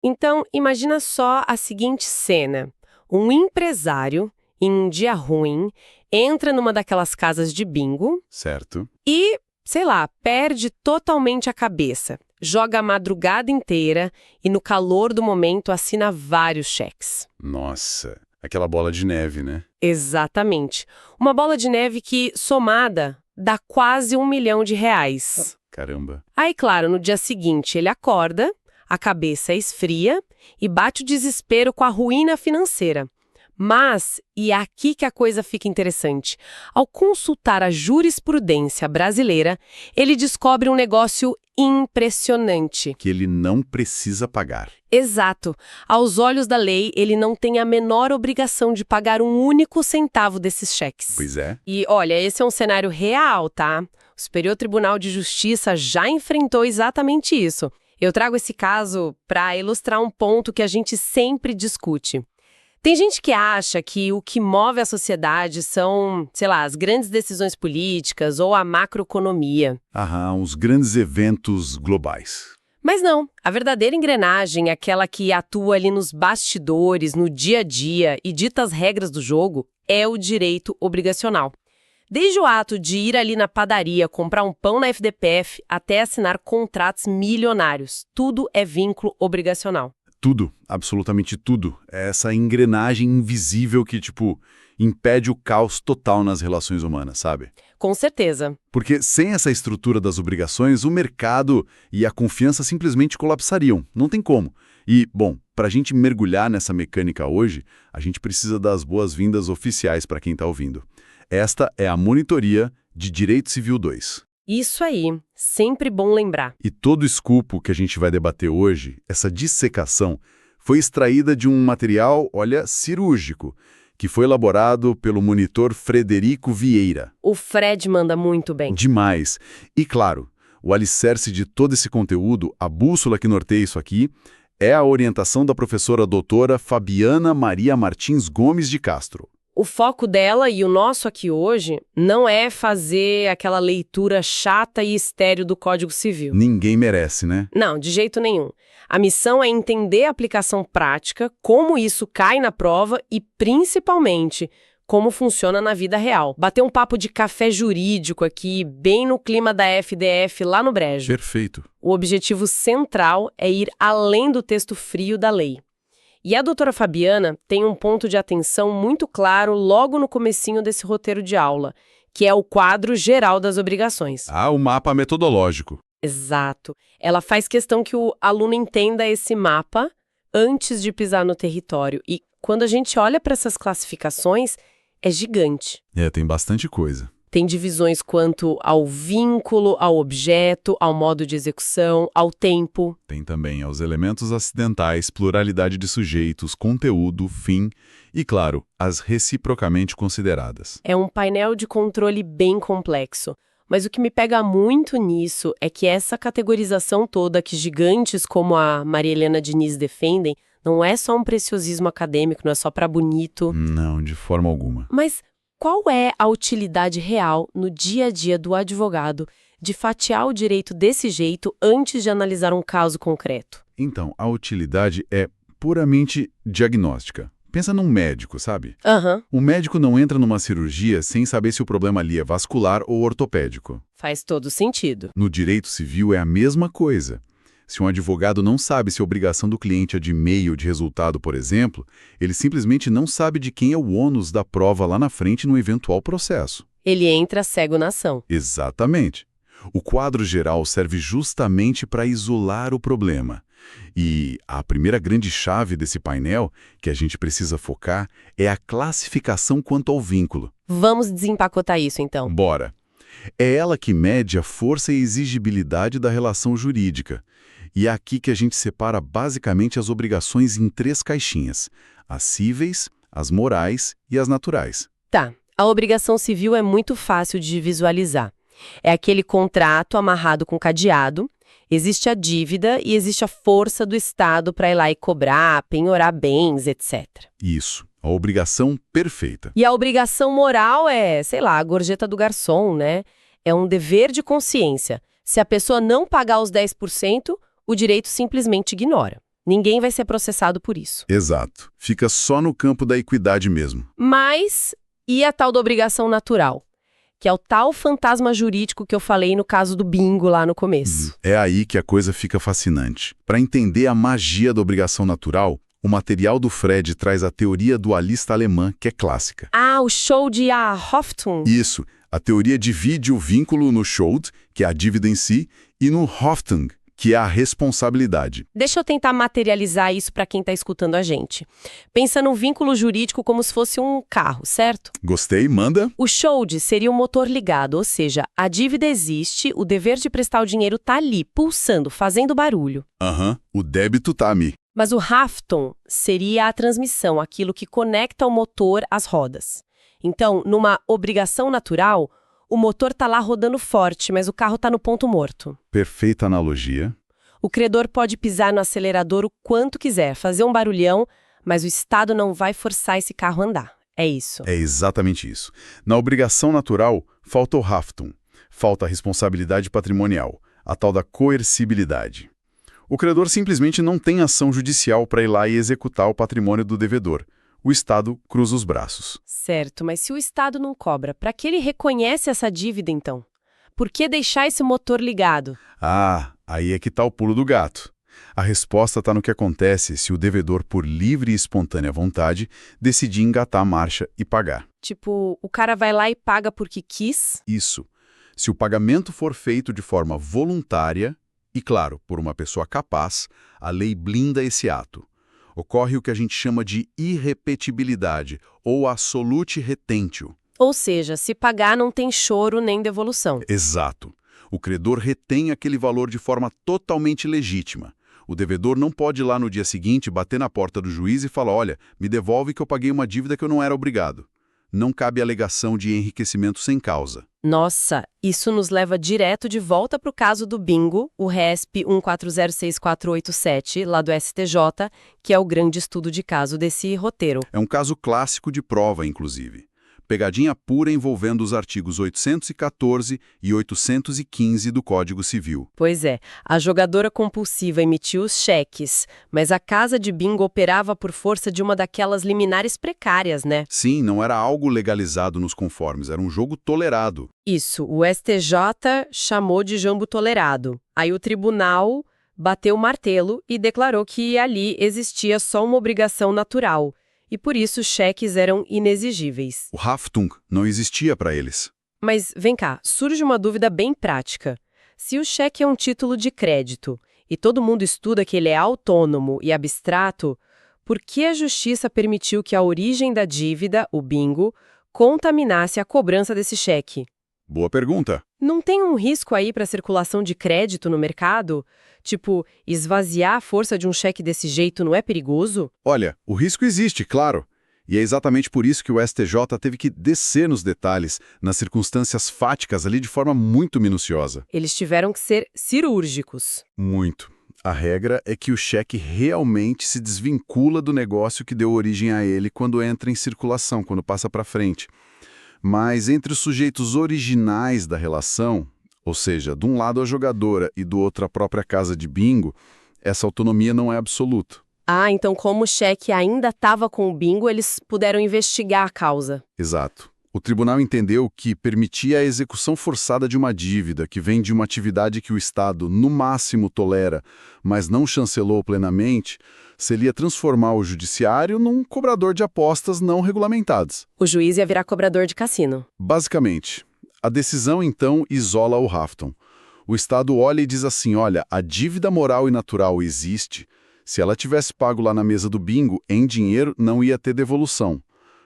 Então, imagina só a seguinte cena. Um empresário, em um dia ruim, entra numa daquelas casas de bingo Certo. e, sei lá, perde totalmente a cabeça. Joga a madrugada inteira e, no calor do momento, assina vários cheques. Nossa, aquela bola de neve, né? Exatamente. Uma bola de neve que, somada, dá quase R$ 1 milhão. Caramba. Aí, claro, no dia seguinte ele acorda, a cabeça esfria e bate o desespero com a ruína financeira. Mas, e é aqui que a coisa fica interessante, ao consultar a jurisprudência brasileira, ele descobre um negócio impressionante. Que ele não precisa pagar. Exato. Aos olhos da lei, ele não tem a menor obrigação de pagar um único centavo desses cheques. Pois é. E, olha, esse é um cenário real, tá? O Superior Tribunal de Justiça já enfrentou exatamente isso. Eu trago esse caso para ilustrar um ponto que a gente sempre discute. Tem gente que acha que o que move a sociedade são, sei lá, as grandes decisões políticas ou a macroeconomia. Aham, os grandes eventos globais. Mas não, a verdadeira engrenagem, aquela que atua ali nos bastidores, no dia a dia e dita as regras do jogo, é o direito obrigacional. Desde o ato de ir ali na padaria comprar um pão na FDPF até assinar contratos milionários, tudo é vínculo obrigacional. Tudo, absolutamente tudo. É essa engrenagem invisível que, impede o caos total nas relações humanas, sabe? Com certeza. Porque sem essa estrutura das obrigações, o mercado e a confiança simplesmente colapsariam. Não tem como. E, bom, para a gente mergulhar nessa mecânica hoje, a gente precisa das boas-vindas oficiais para quem está ouvindo. Esta é a Monitoria de Direito Civil 2. Isso aí, sempre bom lembrar. E todo o escopo que a gente vai debater hoje, essa dissecação, foi extraída de um material, cirúrgico, que foi elaborado pelo monitor Frederico Vieira. O Fred manda muito bem. Demais. E, claro, o alicerce de todo esse conteúdo, a bússola que norteia isso aqui, é a orientação da professora doutora Fabiana Maria Martins Gomes de Castro. O foco dela e o nosso aqui hoje não é fazer aquela leitura chata e estéril do Código Civil. Ninguém merece, né? Não, de jeito nenhum. A missão é entender a aplicação prática, como isso cai na prova e, principalmente, como funciona na vida real. Bater um papo de café jurídico aqui, bem no clima da FDF lá no Brejo. Perfeito. O objetivo central é ir além do texto frio da lei. E a doutora Fabiana tem um ponto de atenção muito claro logo no comecinho desse roteiro de aula, que é o quadro geral das obrigações. Ah, o mapa metodológico. Exato. Ela faz questão que o aluno entenda esse mapa antes de pisar no território. E quando a gente olha para essas classificações, é gigante. Tem bastante coisa. Tem divisões quanto ao vínculo, ao objeto, ao modo de execução, ao tempo. Tem também aos elementos acidentais, pluralidade de sujeitos, conteúdo, fim e, claro, as reciprocamente consideradas. É um painel de controle bem complexo. Mas o que me pega muito nisso é que essa categorização toda que gigantes como a Maria Helena Diniz defendem não é só um preciosismo acadêmico, não é só para bonito. Não, de forma alguma. Mas qual é a utilidade real no dia a dia do advogado de fatiar o direito desse jeito antes de analisar um caso concreto? Então, a utilidade é puramente diagnóstica. Pensa num médico, sabe? O médico não entra numa cirurgia sem saber se o problema ali é vascular ou ortopédico. Faz todo sentido. No direito civil é a mesma coisa. Se um advogado não sabe se a obrigação do cliente é de meio de resultado, por exemplo, ele simplesmente não sabe de quem é o ônus da prova lá na frente no eventual processo. Ele entra cego na ação. Exatamente. O quadro geral serve justamente para isolar o problema. E a primeira grande chave desse painel que a gente precisa focar é a classificação quanto ao vínculo. Vamos desempacotar isso, então. Bora. É ela que mede a força e exigibilidade da relação jurídica. E é aqui que a gente separa basicamente as obrigações em 3 caixinhas: as cíveis, as morais e as naturais. Tá, a obrigação civil é muito fácil de visualizar. É aquele contrato amarrado com cadeado, existe a dívida e existe a força do Estado para ir lá e cobrar, penhorar bens, etc. Isso, a obrigação perfeita. E a obrigação moral é, sei lá, a gorjeta do garçom, né? É um dever de consciência. Se a pessoa não pagar os 10%, o direito simplesmente ignora. Ninguém vai ser processado por isso. Exato. Fica só no campo da equidade mesmo. Mas e a tal da obrigação natural? Que é o tal fantasma jurídico que eu falei no caso do bingo lá no começo. É aí que a coisa fica fascinante. Para entender a magia da obrigação natural, o material do Fred traz a teoria dualista alemã, que é clássica. Ah, o show de Haftung. Isso. A teoria divide o vínculo no Schuld, que é a dívida em si, e no Haftung, que é a responsabilidade. Deixa eu tentar materializar isso para quem está escutando a gente. Pensa num vínculo jurídico como se fosse um carro, certo? Gostei, manda. O Schuld seria o motor ligado, ou seja, a dívida existe, o dever de prestar o dinheiro tá ali, pulsando, fazendo barulho. O débito tá ali. Mas o Haftung seria a transmissão, aquilo que conecta o motor às rodas. Então, numa obrigação natural, o motor tá lá rodando forte, mas o carro tá no ponto morto. Perfeita analogia. O credor pode pisar no acelerador o quanto quiser, fazer um barulhão, mas o Estado não vai forçar esse carro a andar. É isso. É exatamente isso. Na obrigação natural, falta o Haftung, falta a responsabilidade patrimonial, a tal da coercibilidade. O credor simplesmente não tem ação judicial para ir lá e executar o patrimônio do devedor. O Estado cruza os braços. Certo, mas se o Estado não cobra, para que ele reconhece essa dívida, então? Por que deixar esse motor ligado? Ah, aí é que tá o pulo do gato. A resposta está no que acontece se o devedor, por livre e espontânea vontade, decidir engatar a marcha e pagar. Tipo, o cara vai lá e paga porque quis? Isso. Se o pagamento for feito de forma voluntária e, claro, por uma pessoa capaz, a lei blinda esse ato. Ocorre o que a gente chama de irrepetibilidade, ou absolute retentio. Ou seja, se pagar não tem choro nem devolução. Exato. O credor retém aquele valor de forma totalmente legítima. O devedor não pode ir lá no dia seguinte bater na porta do juiz e falar: olha, me devolve que eu paguei uma dívida que eu não era obrigado. Não cabe alegação de enriquecimento sem causa. Nossa, isso nos leva direto de volta para o caso do bingo, o RESP 14064887, lá do STJ, que é o grande estudo de caso desse roteiro. É um caso clássico de prova, inclusive. Pegadinha pura envolvendo os artigos 814 e 815 do Código Civil. Pois é, a jogadora compulsiva emitiu os cheques, mas a casa de bingo operava por força de uma daquelas liminares precárias, né? Sim, não era algo legalizado nos conformes, era um jogo tolerado. Isso, o STJ chamou de jambo tolerado. Aí o tribunal bateu o martelo e declarou que ali existia só uma obrigação natural. E por isso os cheques eram inexigíveis. O Haftung não existia para eles. Mas vem cá, surge uma dúvida bem prática. Se o cheque é um título de crédito e todo mundo estuda que ele é autônomo e abstrato, por que a justiça permitiu que a origem da dívida, o bingo, contaminasse a cobrança desse cheque? Boa pergunta. Não tem um risco aí para a circulação de crédito no mercado? Tipo, esvaziar a força de um cheque desse jeito não é perigoso? Olha, o risco existe, claro. E é exatamente por isso que o STJ teve que descer nos detalhes, nas circunstâncias fáticas ali de forma muito minuciosa. Eles tiveram que ser cirúrgicos. Muito. A regra é que o cheque realmente se desvincula do negócio que deu origem a ele quando entra em circulação, quando passa para frente. Mas entre os sujeitos originais da relação, ou seja, de um lado a jogadora e do outro a própria casa de bingo, essa autonomia não é absoluta. Ah, então como o cheque ainda estava com o bingo, eles puderam investigar a causa. Exato. O tribunal entendeu que permitir a execução forçada de uma dívida que vem de uma atividade que o Estado, no máximo, tolera, mas não chancelou plenamente, seria transformar o judiciário num cobrador de apostas não regulamentadas. O juiz ia virar cobrador de cassino. Basicamente, a decisão, então, isola o Haftung. O Estado olha e diz assim, olha, a dívida moral e natural existe. Se ela tivesse pago lá na mesa do bingo, em dinheiro, não ia ter devolução.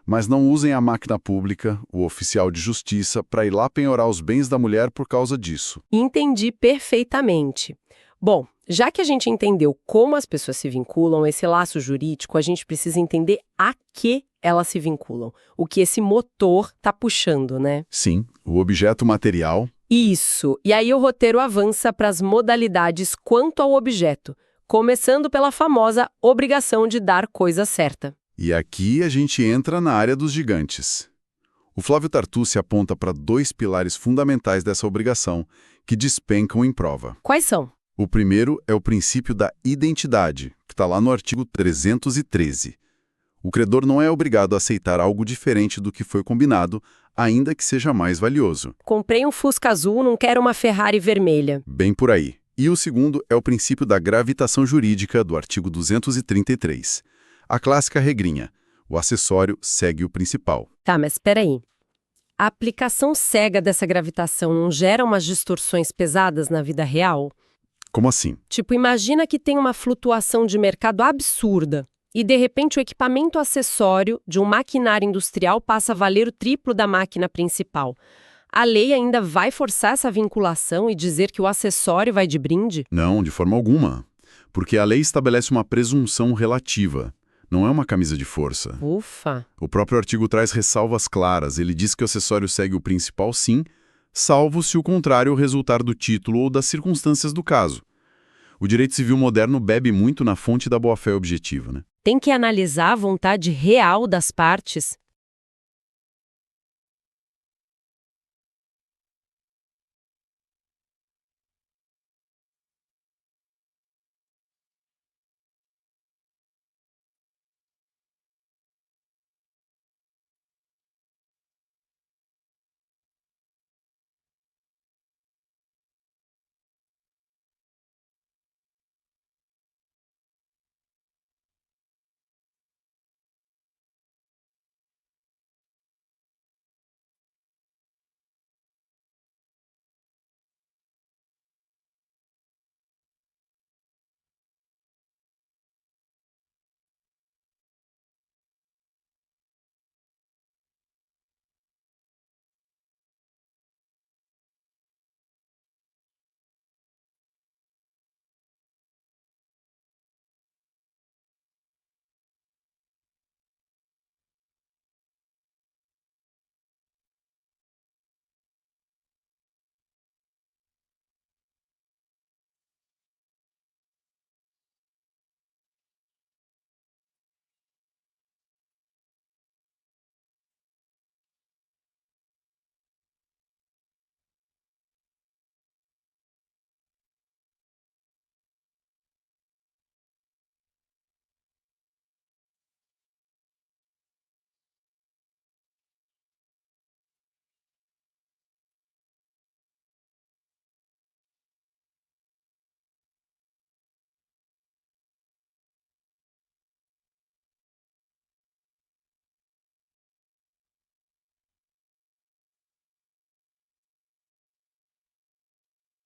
Mas não usem a máquina pública, o oficial de justiça, para ir lá penhorar os bens da mulher por causa disso. Entendi perfeitamente. Bom, já que a gente entendeu como as pessoas se vinculam a esse laço jurídico, a gente precisa entender a que elas se vinculam. O que esse motor está puxando, né? Sim, o objeto material. Isso. E aí o roteiro avança para as modalidades quanto ao objeto, começando pela famosa obrigação de dar coisa certa. E aqui a gente entra na área dos gigantes. O Flávio Tartucci aponta para dois pilares fundamentais dessa obrigação, que despencam em prova. Quais são? O primeiro é o princípio da identidade, que está lá no artigo 313. O credor não é obrigado a aceitar algo diferente do que foi combinado, ainda que seja mais valioso. Comprei um Fusca azul, não quero uma Ferrari vermelha. Bem por aí. E o segundo é o princípio da gravitação jurídica, do artigo 233. A clássica regrinha: o acessório segue o principal. Tá, mas espera aí. A aplicação cega dessa gravitação não gera umas distorções pesadas na vida real? Como assim? Tipo, imagina que tem uma flutuação de mercado absurda e, de repente, o equipamento acessório de um maquinário industrial passa a valer o triplo da máquina principal. A lei ainda vai forçar essa vinculação e dizer que o acessório vai de brinde? Não, de forma alguma. Porque a lei estabelece uma presunção relativa. Não é uma camisa de força. Ufa! O próprio artigo traz ressalvas claras. Ele diz que o acessório segue o principal, sim, salvo se o contrário resultar do título ou das circunstâncias do caso. O direito civil moderno bebe muito na fonte da boa-fé objetiva, né? Tem que analisar a vontade real das partes.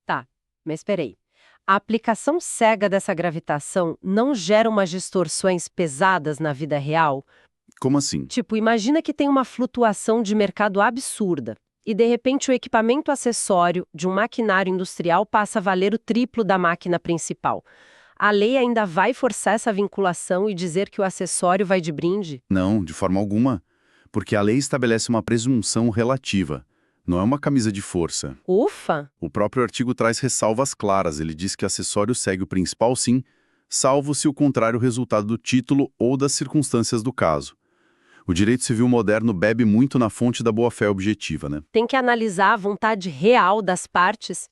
Tá, mas espera aí. A aplicação cega dessa gravitação não gera umas distorções pesadas na vida real? Como assim? Tipo, imagina que tem uma flutuação de mercado absurda e, de repente, o equipamento acessório de um maquinário industrial passa a valer o triplo da máquina principal. A lei ainda vai forçar essa vinculação e dizer que o acessório vai de brinde? Não, de forma alguma. Porque a lei estabelece uma presunção relativa. Não é uma camisa de força. Ufa! O próprio artigo traz ressalvas claras. Ele diz que acessório segue o principal, sim, salvo se o contrário resultado do título ou das circunstâncias do caso. O direito civil moderno bebe muito na fonte da boa-fé objetiva, né? Tem que analisar a vontade real das partes.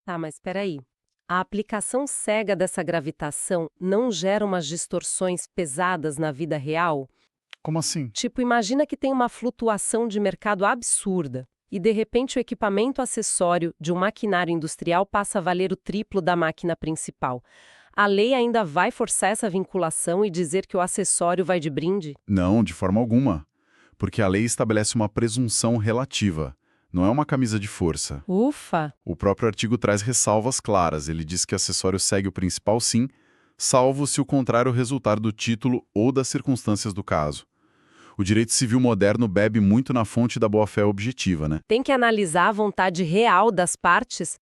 Tá, mas espera aí. A aplicação cega dessa gravitação não gera umas distorções pesadas na vida real? Como assim? Tipo, imagina que tem uma flutuação de mercado absurda e, de repente, o equipamento acessório de um maquinário industrial passa a valer o triplo da máquina principal. A lei ainda vai forçar essa vinculação e dizer que o acessório vai de brinde? Não, de forma alguma. Porque a lei estabelece uma presunção relativa. Não é uma camisa de força. Ufa! O próprio artigo traz ressalvas claras. Ele diz que o acessório segue o principal sim, salvo se o contrário resultar do título ou das circunstâncias do caso. O direito civil moderno bebe muito na fonte da boa-fé objetiva, né? Tem que analisar a vontade real das partes.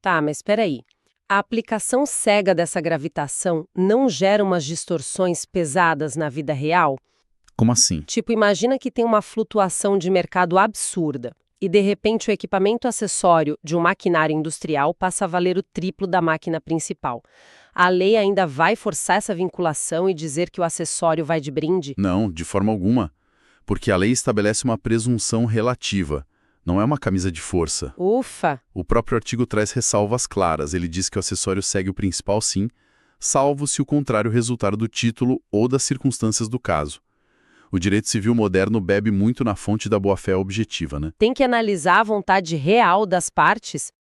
Tá, mas espera aí. A aplicação cega dessa gravitação não gera umas distorções pesadas na vida real? Como assim? Tipo, imagina que tem uma flutuação de mercado absurda e, de repente, o equipamento acessório de um maquinário industrial passa a valer o triplo da máquina principal. A lei ainda vai forçar essa vinculação e dizer que o acessório vai de brinde? Não, de forma alguma. Porque a lei estabelece uma presunção relativa. Não é uma camisa de força. Ufa! O próprio artigo traz ressalvas claras. Ele diz que o acessório segue o principal sim, salvo se o contrário resultar do título ou das circunstâncias do caso. O direito civil moderno bebe muito na fonte da boa-fé objetiva, né? Tem que analisar a vontade real das partes?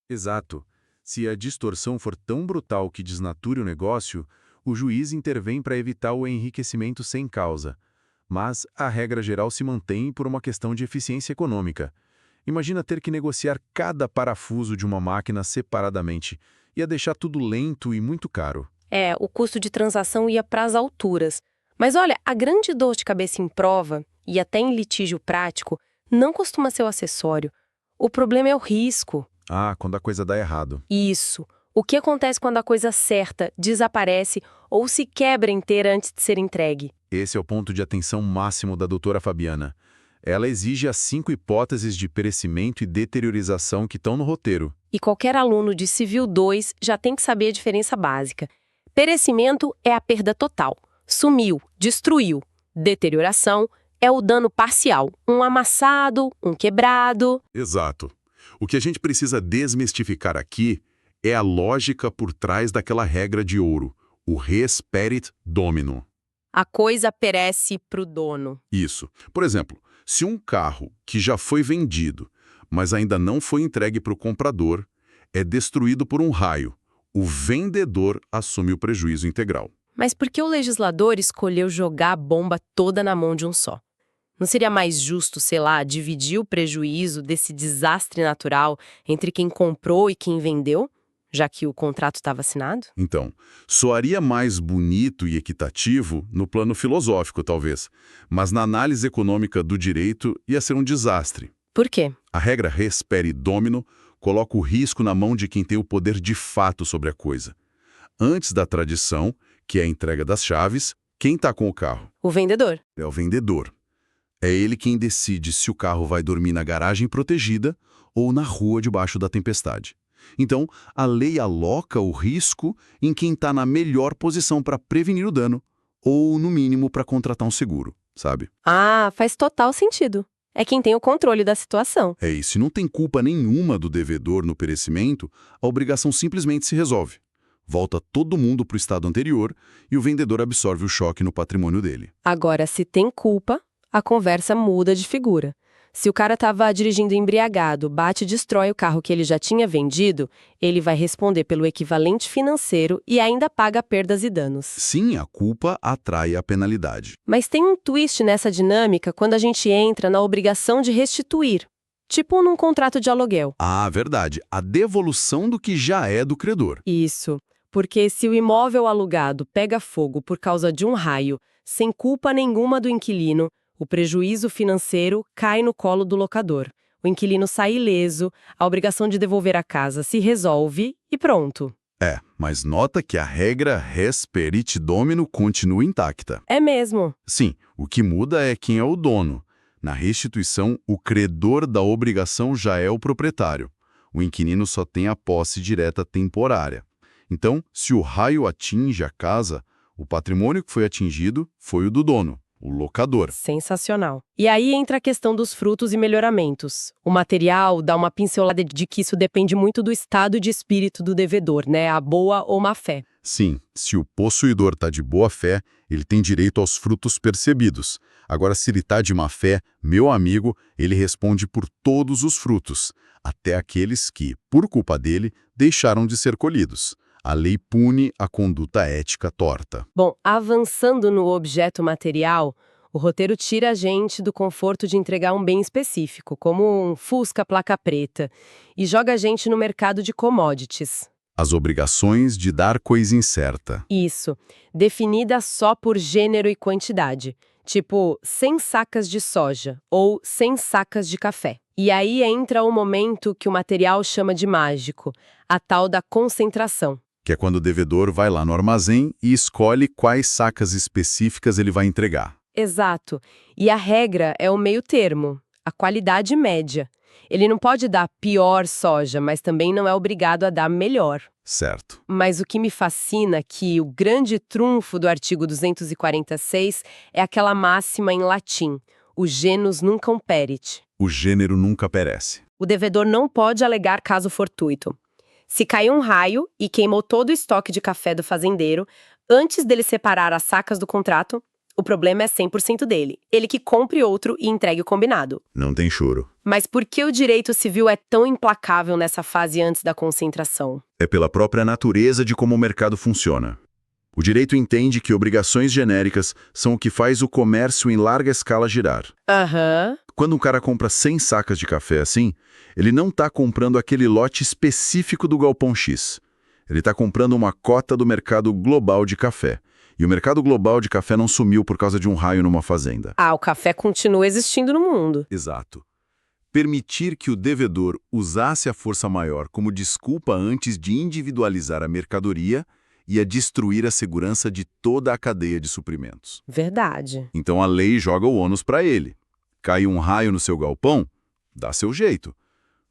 Exato. Se a distorção for tão brutal que desnature o negócio, o juiz intervém para evitar o enriquecimento sem causa. Mas a regra geral se mantém por uma questão de eficiência econômica. Imagina ter que negociar cada parafuso de uma máquina separadamente. Ia deixar tudo lento e muito caro. O custo de transação ia para as alturas. Mas olha, a grande dor de cabeça em prova, e até em litígio prático, não costuma ser o acessório. O problema é o risco. Ah, quando a coisa dá errado. Isso. O que acontece quando a coisa certa desaparece ou se quebra inteira antes de ser entregue? Esse é o ponto de atenção máximo da doutora Fabiana. Ela exige as 5 hipóteses de perecimento e deteriorização que estão no roteiro. E qualquer aluno de Civil 2 já tem que saber a diferença básica. Perecimento é a perda total. Sumiu, destruiu. Deterioração é o dano parcial. Um amassado, um quebrado. Exato. O que a gente precisa desmistificar aqui é a lógica por trás daquela regra de ouro, o res perit domino. A coisa perece para o dono. Isso. Por exemplo, se um carro que já foi vendido, mas ainda não foi entregue para o comprador, é destruído por um raio, o vendedor assume o prejuízo integral. Mas por que o legislador escolheu jogar a bomba toda na mão de um só? Não seria mais justo, sei lá, dividir o prejuízo desse desastre natural entre quem comprou e quem vendeu, já que o contrato estava assinado? Então, soaria mais bonito e equitativo no plano filosófico, talvez, mas na análise econômica do direito ia ser um desastre. Por quê? A regra res peri domino coloca o risco na mão de quem tem o poder de fato sobre a coisa. Antes da tradição, que é a entrega das chaves, quem está com o carro? O vendedor. É o vendedor. É ele quem decide se o carro vai dormir na garagem protegida ou na rua debaixo da tempestade. Então, a lei aloca o risco em quem está na melhor posição para prevenir o dano, ou, no mínimo, para contratar um seguro, sabe? Ah, faz total sentido. É quem tem o controle da situação. É isso. Se não tem culpa nenhuma do devedor no perecimento, a obrigação simplesmente se resolve. Volta todo mundo para o estado anterior e o vendedor absorve o choque no patrimônio dele. Agora, se tem culpa, a conversa muda de figura. Se o cara estava dirigindo embriagado, bate e destrói o carro que ele já tinha vendido, ele vai responder pelo equivalente financeiro e ainda paga perdas e danos. Sim, a culpa atrai a penalidade. Mas tem um twist nessa dinâmica quando a gente entra na obrigação de restituir, tipo num contrato de aluguel. Ah, verdade. A devolução do que já é do credor. Isso, porque se o imóvel alugado pega fogo por causa de um raio, sem culpa nenhuma do inquilino, o prejuízo financeiro cai no colo do locador. O inquilino sai ileso, a obrigação de devolver a casa se resolve e pronto. É, mas nota que a regra res perit domino continua intacta. É mesmo. Sim, o que muda é quem é o dono. Na restituição, o credor da obrigação já é o proprietário. O inquilino só tem a posse direta temporária. Então, se o raio atinge a casa, o patrimônio que foi atingido foi o do dono, o locador. Sensacional. E aí entra a questão dos frutos e melhoramentos. O material dá uma pincelada de que isso depende muito do estado de espírito do devedor, né? A boa ou má fé. Sim, se o possuidor está de boa fé, ele tem direito aos frutos percebidos. Agora, se ele está de má fé, meu amigo, ele responde por todos os frutos, até aqueles que, por culpa dele, deixaram de ser colhidos. A lei pune a conduta ética torta. Bom, avançando no objeto material, o roteiro tira a gente do conforto de entregar um bem específico, como um Fusca placa preta, e joga a gente no mercado de commodities. As obrigações de dar coisa incerta. Isso, definida só por gênero e quantidade, tipo 100 sacas de soja ou 100 sacas de café. E aí entra o momento que o material chama de mágico, a tal da concentração. Que é quando o devedor vai lá no armazém e escolhe quais sacas específicas ele vai entregar. Exato. E a regra é o meio termo, a qualidade média. Ele não pode dar pior soja, mas também não é obrigado a dar melhor. Certo. Mas o que me fascina é que o grande trunfo do artigo 246 é aquela máxima em latim, o genus nunquam perit. O gênero nunca perece. O devedor não pode alegar caso fortuito. Se caiu um raio e queimou todo o estoque de café do fazendeiro, antes dele separar as sacas do contrato, O problema é 100% dele. Ele que compre outro e entregue o combinado. Não tem choro. Mas por que o direito civil é tão implacável nessa fase antes da concentração? É pela própria natureza de como o mercado funciona. O direito entende que obrigações genéricas são o que faz o comércio em larga escala girar. Aham. Quando um cara compra 100 sacas de café assim, ele não está comprando aquele lote específico do galpão X. Ele está comprando uma cota do mercado global de café. E o mercado global de café não sumiu por causa de um raio numa fazenda. Ah, o café continua existindo no mundo. Exato. Permitir que o devedor usasse a força maior como desculpa antes de individualizar a mercadoria ia destruir a segurança de toda a cadeia de suprimentos. Verdade. Então a lei joga o ônus para ele. Cai um raio no seu galpão? Dá seu jeito.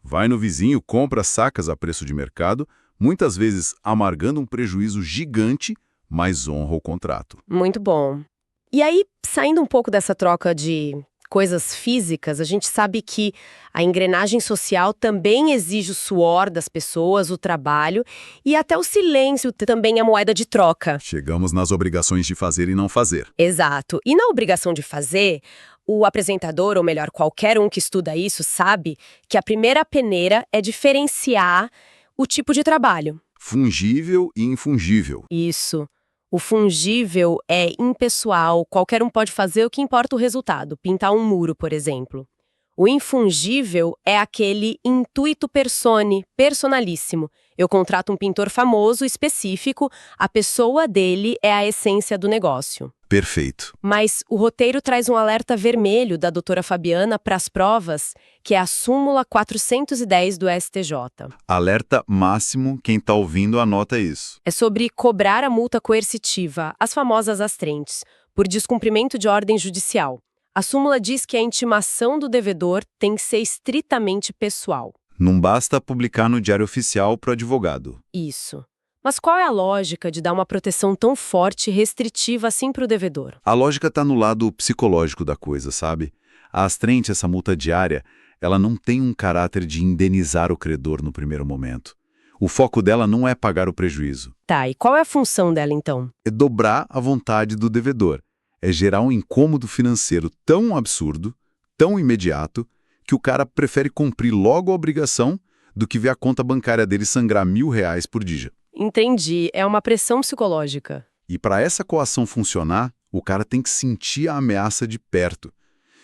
Vai no vizinho, compra sacas a preço de mercado, muitas vezes amargando um prejuízo gigante, mas honra o contrato. Muito bom. E aí, saindo um pouco dessa troca de coisas físicas, a gente sabe que a engrenagem social também exige o suor das pessoas, o trabalho e até o silêncio também é moeda de troca. Chegamos nas obrigações de fazer e não fazer. Exato. E na obrigação de fazer, o apresentador, ou melhor, qualquer um que estuda isso, sabe que a primeira peneira é diferenciar o tipo de trabalho. Fungível e infungível. Isso. O fungível é impessoal, qualquer um pode fazer, o que importa o resultado, pintar um muro, por exemplo. O infungível é aquele intuito persone, personalíssimo. Eu contrato um pintor famoso, específico, a pessoa dele é a essência do negócio. Perfeito. Mas o roteiro traz um alerta vermelho da doutora Fabiana para as provas, que é a súmula 410 do STJ. Alerta máximo, quem está ouvindo anota isso. É sobre cobrar a multa coercitiva, as famosas astrentes, por descumprimento de ordem judicial. A súmula diz que a intimação do devedor tem que ser estritamente pessoal. Não basta publicar no Diário Oficial para o advogado. Isso. Mas qual é a lógica de dar uma proteção tão forte e restritiva assim para o devedor? A lógica está no lado psicológico da coisa, sabe? A astrente, essa multa diária, ela não tem um caráter de indenizar o credor no primeiro momento. O foco dela não é pagar o prejuízo. Tá, e qual é a função dela então? É dobrar a vontade do devedor. É gerar um incômodo financeiro tão absurdo, tão imediato, que o cara prefere cumprir logo a obrigação do que ver a conta bancária dele sangrar R$1.000 por dia. Entendi, é uma pressão psicológica. E para essa coação funcionar, o cara tem que sentir a ameaça de perto.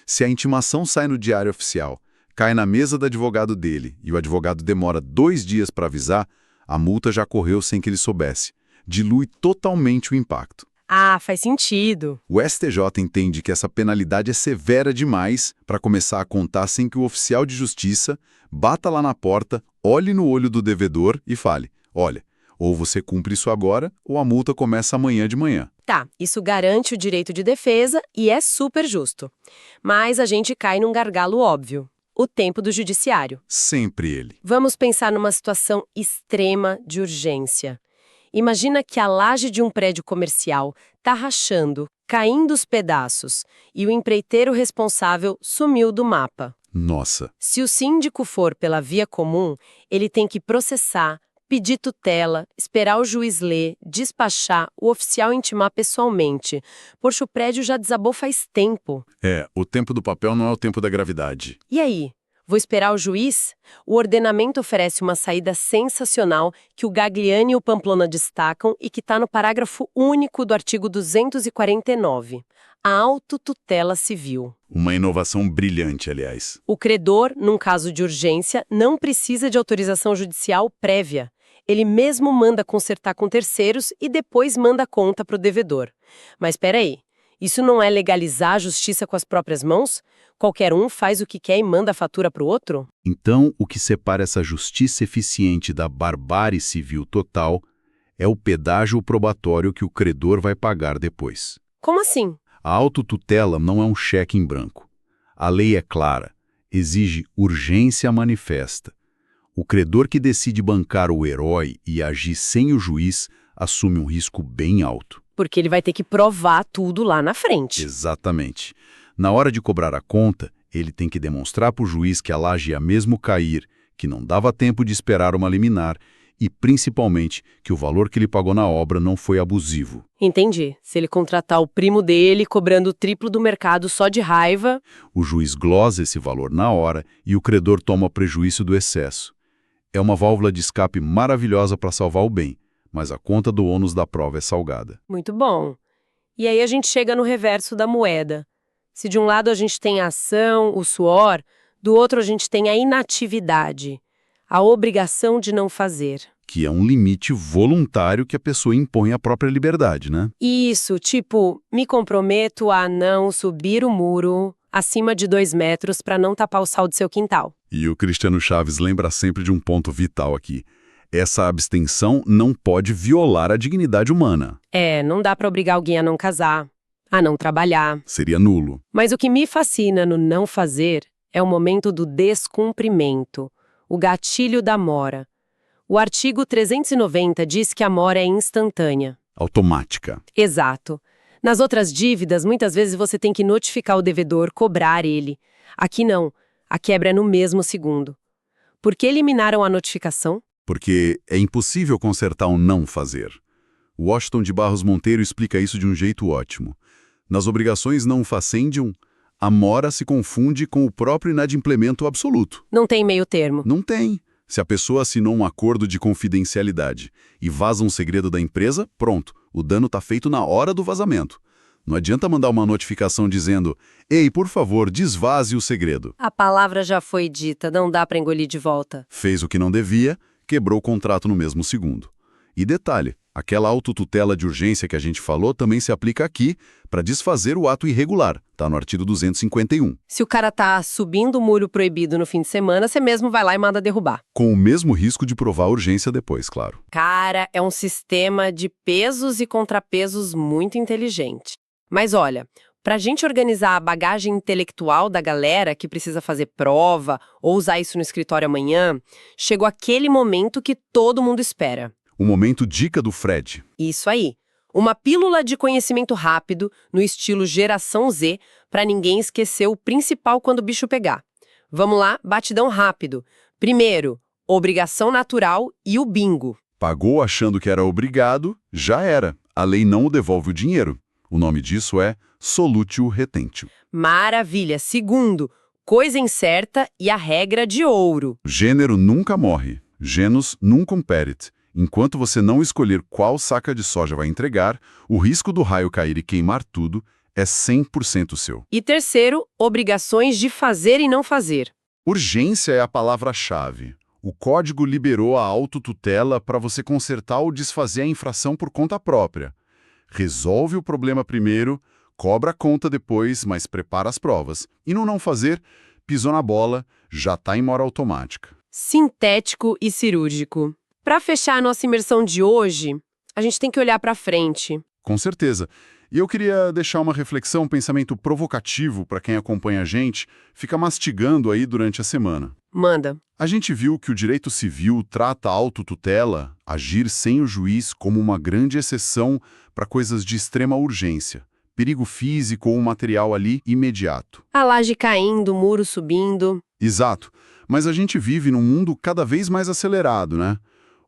Se a intimação sai no Diário Oficial, cai na mesa do advogado dele e o advogado demora 2 dias para avisar, a multa já correu sem que ele soubesse. Dilui totalmente o impacto. Ah, faz sentido. O STJ entende que essa penalidade é severa demais para começar a contar sem que o oficial de justiça bata lá na porta, olhe no olho do devedor e fale, olha, ou você cumpre isso agora ou a multa começa amanhã de manhã. Tá, isso garante o direito de defesa e é super justo. Mas a gente cai num gargalo óbvio. O tempo do judiciário. Sempre ele. Vamos pensar numa situação extrema de urgência. Imagina que a laje de um prédio comercial está rachando, caindo os pedaços, e o empreiteiro responsável sumiu do mapa. Nossa. Se o síndico for pela via comum, ele tem que processar, pedir tutela, esperar o juiz ler, despachar, o oficial intimar pessoalmente. Poxa, o prédio já desabou faz tempo. O tempo do papel não é o tempo da gravidade. E aí? Vou esperar o juiz? O ordenamento oferece uma saída sensacional que o Gagliani e o Pamplona destacam e que está no parágrafo único do artigo 249. A autotutela civil. Uma inovação brilhante, aliás. O credor, num caso de urgência, não precisa de autorização judicial prévia. Ele mesmo manda consertar com terceiros e depois manda a conta para o devedor. Mas espera aí. Isso não é legalizar a justiça com as próprias mãos? Qualquer um faz o que quer e manda a fatura para o outro? Então, o que separa essa justiça eficiente da barbárie civil total é o pedágio probatório que o credor vai pagar depois. Como assim? A autotutela não é um cheque em branco. A lei é clara, exige urgência manifesta. O credor que decide bancar o herói e agir sem o juiz assume um risco bem alto. Porque ele vai ter que provar tudo lá na frente. Exatamente. Na hora de cobrar a conta, ele tem que demonstrar para o juiz que a laje ia mesmo cair, que não dava tempo de esperar uma liminar e, principalmente, que o valor que ele pagou na obra não foi abusivo. Entendi. Se ele contratar o primo dele, cobrando o triplo do mercado só de raiva... O juiz glosa esse valor na hora e o credor toma prejuízo do excesso. É uma válvula de escape maravilhosa para salvar o bem, mas a conta do ônus da prova é salgada. Muito bom. E aí a gente chega no reverso da moeda. Se de um lado a gente tem a ação, o suor, do outro a gente tem a inatividade, a obrigação de não fazer. Que é um limite voluntário que a pessoa impõe à própria liberdade, né? Isso, tipo, me comprometo a não subir o muro acima de 2 metros para não tapar o sal do seu quintal. E o Cristiano Chaves lembra sempre de um ponto vital aqui. Essa abstenção não pode violar a dignidade humana. Não dá para obrigar alguém a não casar, a não trabalhar. Seria nulo. Mas o que me fascina no não fazer é o momento do descumprimento, o gatilho da mora. O artigo 390 diz que a mora é instantânea. Automática. Exato. Nas outras dívidas, muitas vezes você tem que notificar o devedor, cobrar ele. Aqui não. A quebra é no mesmo segundo. Por que eliminaram a notificação? Porque é impossível consertar um não fazer. Washington de Barros Monteiro explica isso de um jeito ótimo. Nas obrigações não facendium, a mora se confunde com o próprio inadimplemento absoluto. Não tem meio termo. Não tem. Se a pessoa assinou um acordo de confidencialidade e vaza um segredo da empresa, pronto, o dano está feito na hora do vazamento. Não adianta mandar uma notificação dizendo: "Ei, por favor, desvaze o segredo". A palavra já foi dita, não dá para engolir de volta. Fez o que não devia, quebrou o contrato no mesmo segundo. E detalhe, aquela autotutela de urgência que a gente falou também se aplica aqui para desfazer o ato irregular, tá no artigo 251. Se o cara tá subindo o muro proibido no fim de semana, você mesmo vai lá e manda derrubar. Com o mesmo risco de provar a urgência depois, claro. Cara, é um sistema de pesos e contrapesos muito inteligente. Mas olha, pra gente organizar a bagagem intelectual da galera que precisa fazer prova ou usar isso no escritório amanhã, chegou aquele momento que todo mundo espera. O momento dica do Fred. Isso aí. Uma pílula de conhecimento rápido, no estilo geração Z, pra ninguém esquecer o principal quando o bicho pegar. Vamos lá, batidão rápido. Primeiro, obrigação natural e o bingo. Pagou achando que era obrigado, já era. A lei não o devolve o dinheiro. O nome disso é solutio retentio. Maravilha. Segundo, coisa incerta e a regra de ouro. Gênero nunca morre. Genus nunc perit. Enquanto você não escolher qual saca de soja vai entregar, o risco do raio cair e queimar tudo é 100% seu. E terceiro, obrigações de fazer e não fazer. Urgência é a palavra-chave. O código liberou a autotutela para você consertar ou desfazer a infração por conta própria. Resolve o problema primeiro, cobra a conta depois, mas prepara as provas. E no não fazer, pisou na bola, já está em mora automática. Sintético e cirúrgico. Para fechar a nossa imersão de hoje, a gente tem que olhar para frente. Com certeza. E eu queria deixar uma reflexão, um pensamento provocativo para quem acompanha a gente, fica mastigando aí durante a semana. Manda. A gente viu que o direito civil trata a autotutela, agir sem o juiz, como uma grande exceção para coisas de extrema urgência. Perigo físico ou material ali imediato. A laje caindo, o muro subindo. Exato. Mas a gente vive num mundo cada vez mais acelerado, né?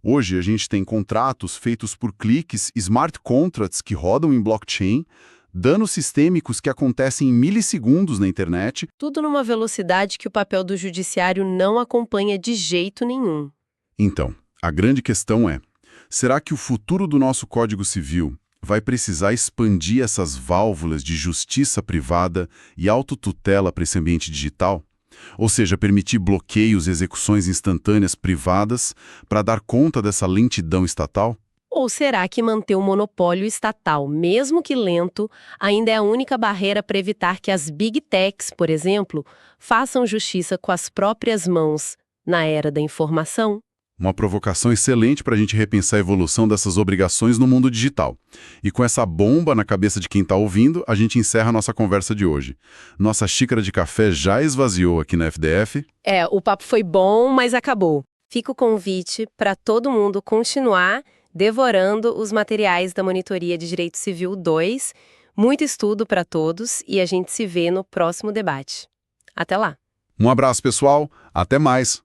Hoje a gente tem contratos feitos por cliques, smart contracts que rodam em blockchain, danos sistêmicos que acontecem em milissegundos na internet. Tudo numa velocidade que o papel do judiciário não acompanha de jeito nenhum. Então, a grande questão é, será que o futuro do nosso Código Civil vai precisar expandir essas válvulas de justiça privada e autotutela para esse ambiente digital? Ou seja, permitir bloqueios e execuções instantâneas privadas para dar conta dessa lentidão estatal? Ou será que manter o monopólio estatal, mesmo que lento, ainda é a única barreira para evitar que as big techs, por exemplo, façam justiça com as próprias mãos na era da informação? Uma provocação excelente para a gente repensar a evolução dessas obrigações no mundo digital. E com essa bomba na cabeça de quem está ouvindo, a gente encerra a nossa conversa de hoje. Nossa xícara de café já esvaziou aqui na FDF. O papo foi bom, mas acabou. Fica o convite para todo mundo continuar devorando os materiais da Monitoria de Direito Civil 2. Muito estudo para todos e a gente se vê no próximo debate. Até lá! Um abraço, pessoal. Até mais!